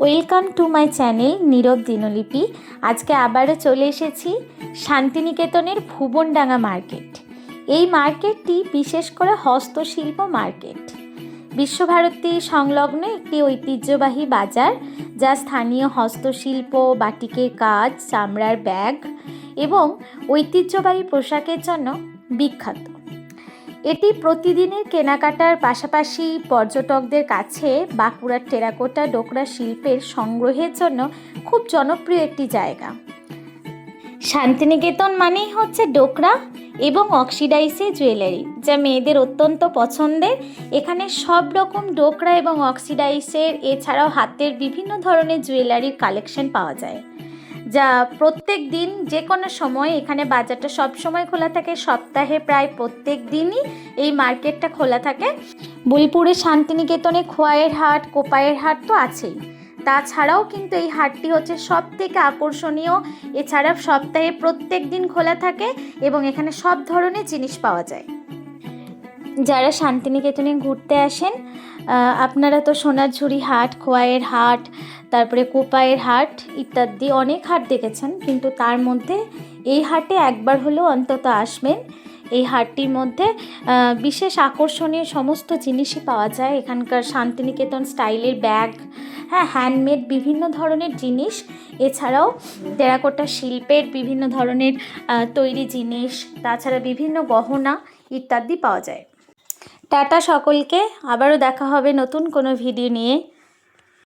Welcome to my channel নীরব দিনলিপি। আজকে আবারও চলে এসেছি শান্তিনিকেতনের ভুবনডাঙ্গা মার্কেট। এই মার্কেটটি বিশেষ করে হস্তশিল্প মার্কেট। বিশ্বভারতী সংলগ্ন একটি ঐতিহ্যবাহী বাজার, যা স্থানীয় হস্তশিল্প, বাটিকের কাজ, চামড়ার ব্যাগ এবং ঐতিহ্যবাহী পোশাকের জন্য বিখ্যাত। এটি প্রতিদিনের কেনাকাটার পাশাপাশি পর্যটকদের কাছে বাঁকুড়ার টেরাকোটা ডোকরা শিল্পের সংগ্রহের জন্য খুব জনপ্রিয় একটি জায়গা। শান্তিনিকেতন মানেই হচ্ছে ডোকরা এবং অক্সিডাইজের জুয়েলারি, যা মেয়েদের অত্যন্ত পছন্দের। এখানে সব রকম ডোকরা এবং অক্সিডাইজের এছাড়াও হাতের বিভিন্ন ধরনের জুয়েলারির কালেকশন পাওয়া যায়, যা প্রত্যেক দিন যে কোনো সময় এখানে বাজারটা সব সময় খোলা থাকে। সপ্তাহে প্রায় প্রত্যেক দিনই এই মার্কেটটা খোলা থাকে। বোলপুরে শান্তিনিকেতনে খোয়াইয়ের হাট, কোপাইয়ের হাট তো আছেই, তাছাড়াও কিন্তু এই হাটটি হচ্ছে সব থেকে আকর্ষণীয়। এছাড়া সপ্তাহে প্রত্যেক দিন খোলা থাকে এবং এখানে সব ধরনের জিনিস পাওয়া যায়। যারা শান্তিনিকেতনে ঘুরতে আসেন, আপনারা তো সোনাঝুরি হাট, খোয়াইয়ের হাট, তারপরে কোপাইয়ের হাট ইত্যাদি অনেক হাট দেখেছেন, কিন্তু তার মধ্যে এই হাটে একবার হলেও অন্তত আসবেন। এই হাটটির মধ্যে বিশেষ আকর্ষণীয় সমস্ত জিনিসই পাওয়া যায়। এখানকার শান্তিনিকেতন স্টাইলের ব্যাগ, হ্যান্ডমেড বিভিন্ন ধরনের জিনিস, এছাড়াও টেরাকোটা শিল্পের বিভিন্ন ধরনের তৈরি জিনিস, তাছাড়া বিভিন্ন গহনা ইত্যাদি পাওয়া যায়। টাটা সকলকে, আবারও দেখা হবে নতুন কোনো ভিডিও নিয়ে।